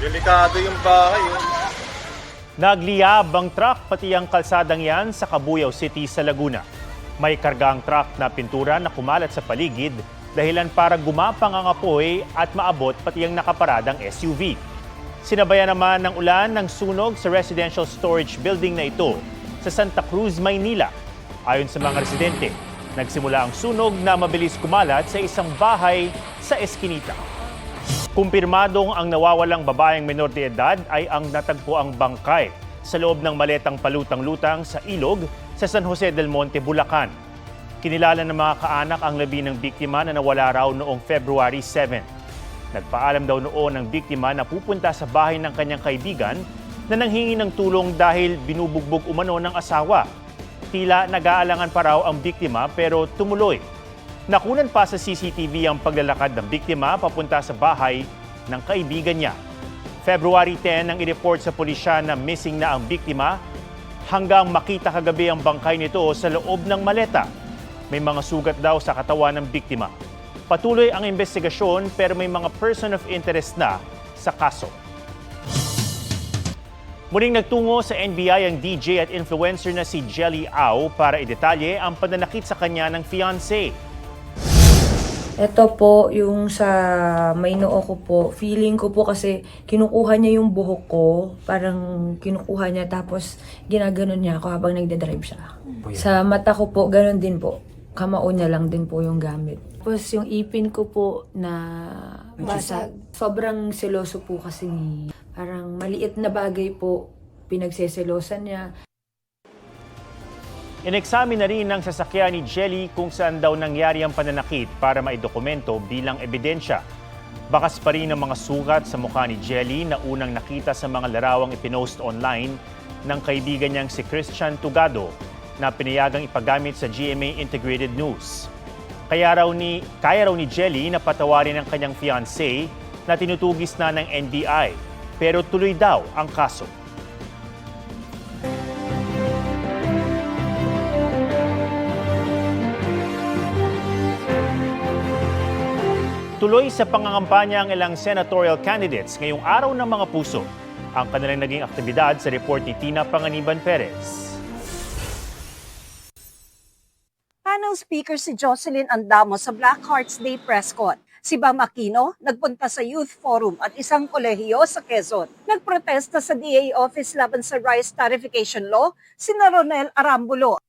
Delikado yung bahay. Nagliyab ang truck pati ang kalsadang yan sa Cabuyao City sa Laguna. May kargang truck na pintura na kumalat sa paligid dahilan para gumapang ang apoy at maabot pati ang nakaparadang SUV. Sinabayan naman ng ulan ng sunog sa residential storage building na ito sa Santa Cruz, Maynila. Ayon sa mga residente, nagsimula ang sunog na mabilis kumalat sa isang bahay sa Eskinita. Kumpirmadong ang nawawalang babaeng menor de edad ay ang natagpuang bangkay sa loob ng maletang palutang-lutang sa ilog sa San Jose del Monte, Bulacan. Kinilala ng mga kaanak ang labi ng biktima na nawala raw noong February 7. Nagpaalam daw noon ng biktima na pupunta sa bahay ng kanyang kaibigan na nanghingi ng tulong dahil binubugbog umano ng asawa. Tila nag-aalangan pa raw ang biktima pero tumuloy. Nakunan pa sa CCTV ang paglalakad ng biktima papunta sa bahay ng kaibigan niya. February 10 nang i-report sa pulisya na missing na ang biktima hanggang makita kagabi ang bangkay nito sa loob ng maleta. May mga sugat daw sa katawan ng biktima. Patuloy ang investigasyon pero may mga person of interest na sa kaso. Muling nagtungo sa NBI ang DJ at influencer na si Jelly Au para idetalye ang pananakit sa kanya ng fiancé. Ito po, yung sa may noo ko po, feeling ko po kasi kinukuha niya yung buhok ko, parang kinukuha niya tapos ginaganon niya ako habang nagdadrive siya. Sa mata ko po, ganon din po. Kamao niya lang din po yung gamit. Tapos yung ipin ko po na basag. Sobrang seloso po kasi ni parang maliit na bagay po, pinagseselosan niya. Ineksamin na rin ng sasakyan ni Jelly kung saan daw nangyari ang pananakit para maidokumento bilang ebidensya. Bakas pa rin ang mga sugat sa mukha ni Jelly na unang nakita sa mga larawang ipinost online ng kaibigan niyang si Christian Tugado na pinayagang ipagamit sa GMA Integrated News. Kaya raw ni Jelly na patawarin ang kanyang fiancé na tinutugis na ng NBI pero tuloy daw ang kaso. Tuloy sa pangangampanya ang ilang senatorial candidates ngayong araw ng mga puso. Ang kanilang naging aktibidad sa report ni Tina Panganiban Perez. Panel speaker si Jocelyn Andamo sa Black Hearts Day press con. Si Bam Aquino nagpunta sa Youth Forum at isang kolehiyo sa Quezon. Nagprotesta sa DA office laban sa rice tariffication law sina Ronel Arambulo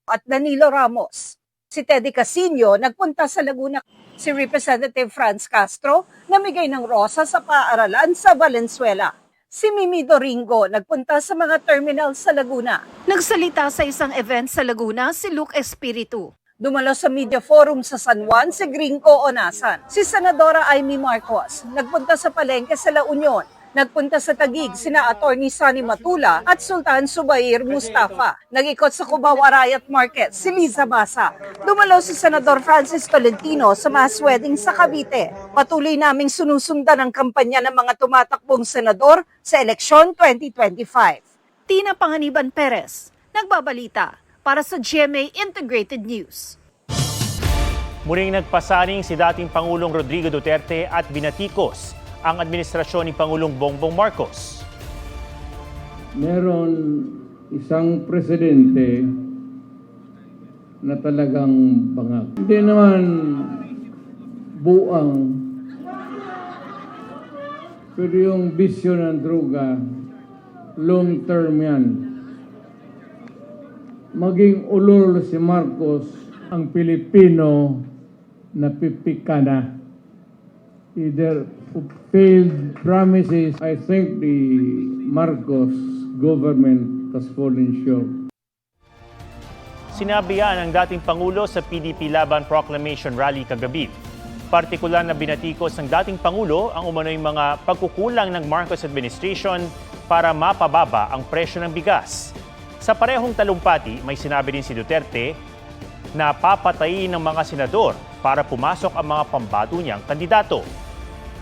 at Danilo Ramos. Si Teddy Casino nagpunta sa Laguna. Si Representative Franz Castro namigay ng rosa sa paaralan sa Valenzuela. Si Mimi Doringo nagpunta sa mga terminal sa Laguna. Nagsalita sa isang event sa Laguna si Luke Espiritu. Dumalo sa media forum sa San Juan si Gringo Onasan. Si Senadora Amy Marcos nagpunta sa palengke sa La Union. Nagpunta sa Taguig sina Attorney Sunny Matula at Sultan Subair Mustafa. Nag-ikot sa Cubao Arayat Market si Liza Basa. Dumalo si Senador Francis Tolentino sa mass wedding sa Cavite. Patuloy naming sinusundan ang kampanya ng mga tumatakbong senador sa eleksyon 2025. Tina Panganiban Perez, nagbabalita para sa GMA Integrated News. Muling nagpasaring si dating Pangulong Rodrigo Duterte at binatikos ang administrasyon ni Pangulong Bongbong Marcos. Meron isang presidente na talagang bangag. Hindi naman buang, pero yung bisyo ng droga, long term yan. Maging ulol si Marcos, ang Pilipino na pipika na. Either failed promises, I think the Marcos government has fallen short. Sinabi yan ng dating Pangulo sa PDP Laban Proclamation Rally kagabi. Partikular na binatikos ng dating Pangulo ang umano'y mga pagkukulang ng Marcos administration para mapababa ang presyo ng bigas. Sa parehong talumpati, may sinabi din si Duterte na papatayin ng mga senador para pumasok ang mga pambato niyang kandidato.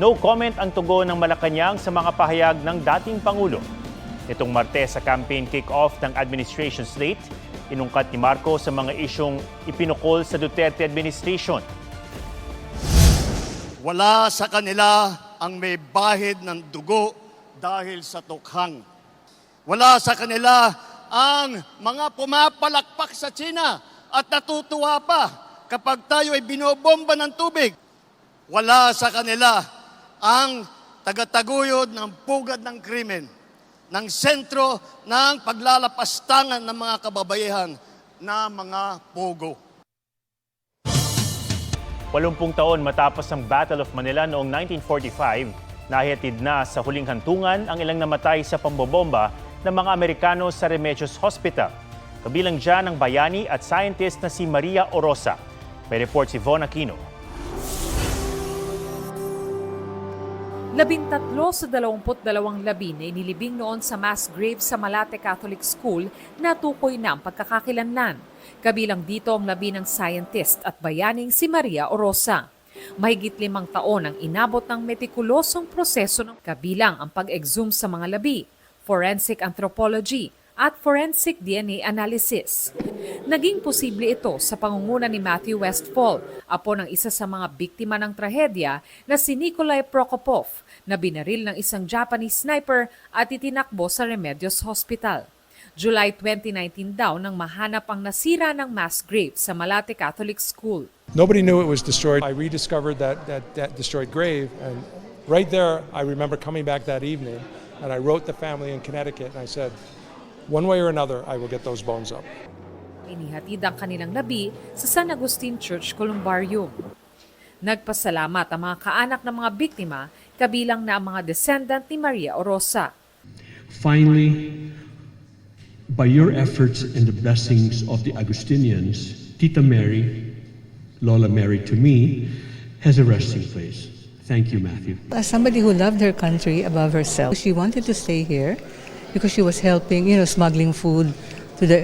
No comment ang tugon ng Malacanang sa mga pahayag ng dating Pangulo. Itong Martes sa campaign kick-off ng administration slate, inungkat ni Marcos sa mga isyong ipinukol sa Duterte administration. Wala sa kanila ang may bahid ng dugo dahil sa tukhang. Wala sa kanila ang mga pumapalakpak sa China at natutuwa pa kapag tayo ay binobomba ng tubig. Wala sa kanila ang tagataguyod ng pugad ng krimen, ng sentro ng paglalapastangan ng mga kababaihan na mga pogo. 80 taon matapos ang Battle of Manila noong 1945, nahihatid na sa huling hantungan ang ilang namatay sa pambobomba ng mga Amerikano sa Remedios Hospital. Kabilang dyan ang bayani at scientist na si Maria Orosa. May report si Von Aquino. 13 sa 22 labi na inilibing noon sa mass grave sa Malate Catholic School na tukoy na ang pagkakakilanlan. Kabilang dito ang labi ng scientist at bayaning si Maria Orosa. Mahigit 5 taon ang inabot ng metikulosong proseso ng kabilang ang pag-exhume sa mga labi, forensic anthropology at forensic DNA analysis. Naging posible ito sa pangunguna ni Matthew Westfall, apo ng isa sa mga biktima ng trahedya na si Nikolai Prokopov, na binaril ng isang Japanese sniper at itinakbo sa Remedios Hospital. July 2019 daw nang mahanap ang nasira ng mass grave sa Malate Catholic School. Nobody knew it was destroyed. I rediscovered that destroyed grave, and right there, I remember coming back that evening, and I wrote the family in Connecticut, and I said, one way or another, I will get those bones up. Inihatid ang kanilang labi sa San Agustin Church Columbarium. Nagpasalamat ang mga kaanak ng mga biktima, kabilang na ang mga descendant ni Maria Orosa. Finally, by your efforts and the blessings of the Agustinians, Tita Mary, Lola Mary to me, has a resting place. Thank you, Matthew. As somebody who loved her country above herself, she wanted to stay here because she was helping, smuggling food to the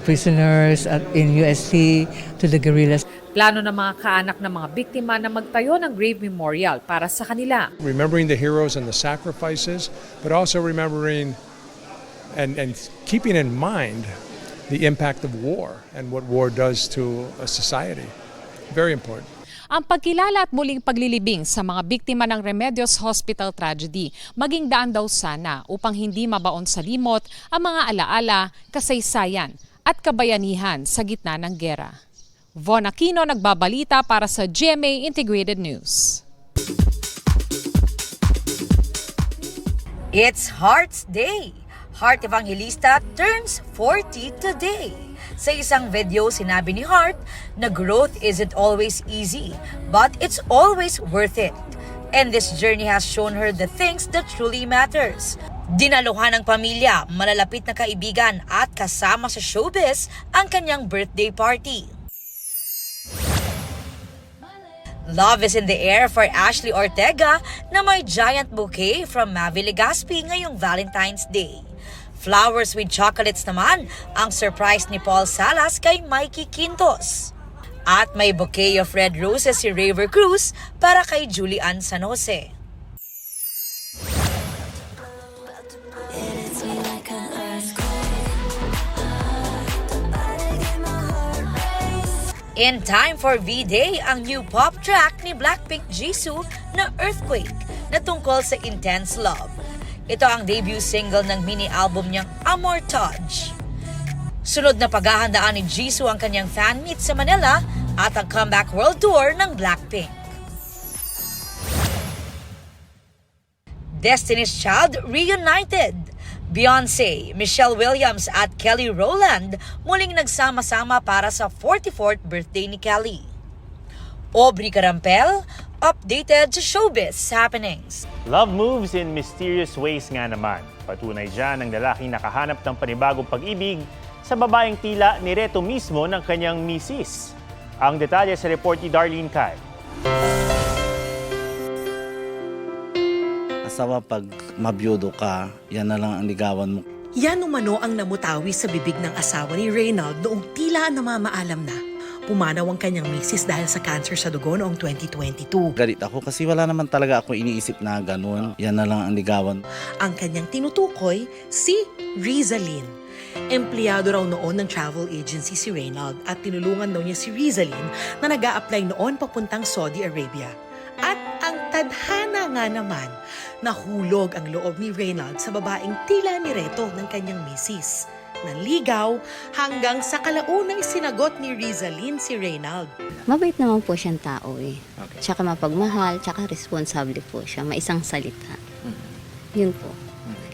prisoners in UST, to the guerrillas. Plano ng mga kaanak ng mga biktima na magtayo ng grave memorial para sa kanila. Remembering the heroes and the sacrifices, but also remembering and keeping in mind the impact of war and what war does to a society. Very important. Ang pagkilala at muling paglilibing sa mga biktima ng Remedios Hospital tragedy maging daan daw sana upang hindi mabaon sa limot ang mga alaala, kasaysayan at kabayanihan sa gitna ng gera. Von Aquino nagbabalita para sa GMA Integrated News. It's Heart's Day. Heart Evangelista turns 40 today. Sa isang video, sinabi ni Heart na growth isn't always easy, but it's always worth it. And this journey has shown her the things that truly matters. Dinaluhan ng pamilya, malalapit na kaibigan at kasama sa showbiz ang kanyang birthday party. Love is in the air for Ashley Ortega na may giant bouquet from Mavi Legaspi ngayong Valentine's Day. Flowers with chocolates naman ang surprise ni Paul Salas kay Mikey Quintos. At may bouquet of red roses si Raver Cruz para kay Julian San Jose. In time for V-Day, ang new pop track ni Blackpink Jisoo na Earthquake na tungkol sa intense love. Ito ang debut single ng mini-album niyang Amor Touch. Sunod na paghahandaan ni Jisoo ang kanyang fan meet sa Manila at ang comeback world tour ng Blackpink. Destiny's Child reunited. Beyoncé, Michelle Williams at Kelly Rowland muling nagsama-sama para sa 44th birthday ni Kelly. Aubrey Carampel, updated sa showbiz happenings. Love moves in mysterious ways nga naman. Patunay dyan ang lalaking nakahanap ng panibagong pag-ibig sa babaeng tila ni Reto mismo ng kanyang misis. Ang detalye sa report ni Darlene Kai. Asawa, pag mabiyudo ka, yan na lang ang ligawan mo. Yan umano ang namutawi sa bibig ng asawa ni Reynald noong tila namamaalam na. Pumanaw ang kanyang misis dahil sa cancer sa dugo noong 2022. Galit ako kasi wala naman talaga ako iniisip na ganun. Yan na lang ang ligawan. Ang kanyang tinutukoy, si Rizalyn. Empleyado raw noon ng travel agency si Reynald at tinulungan daw niya si Rizalyn na nag-a-apply noon papuntang Saudi Arabia. At ang tadhana nga naman, Nahulog ang loob ni Reynald sa babaeng tila nireto ng kanyang misis. Nanligaw hanggang sa kalaunay sinagot ni Rizalyn si Reynald. Mabait naman po siyang tao eh. Tsaka mapagmahal, tsaka responsable po siya. Maisang salita. Yun po.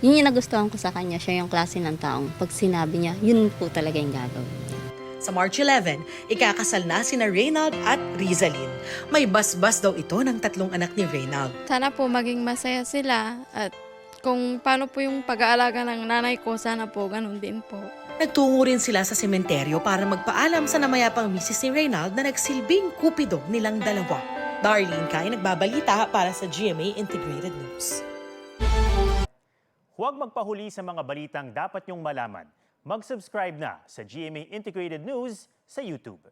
Yun yung nagustuhan ko sa kanya. Siya yung klase ng taong pag sinabi niya, yun po talaga yung gagawin niya. Sa March 11, ikakasal na sina Reynald at Rizalyn. May basbas daw ito ng 3 anak ni Reynald. Sana po maging masaya sila at kung paano po yung pag-aalaga ng nanay ko, sana po ganun din po. Nagtungo rin sila sa sementeryo para magpaalam sa namayapang misis ni Reynald na nagsilbing kupido nilang dalawa. Darlene Kai, nagbabalita para sa GMA Integrated News. Huwag magpahuli sa mga balitang dapat niyong malaman. Mag-subscribe na sa GMA Integrated News sa YouTube.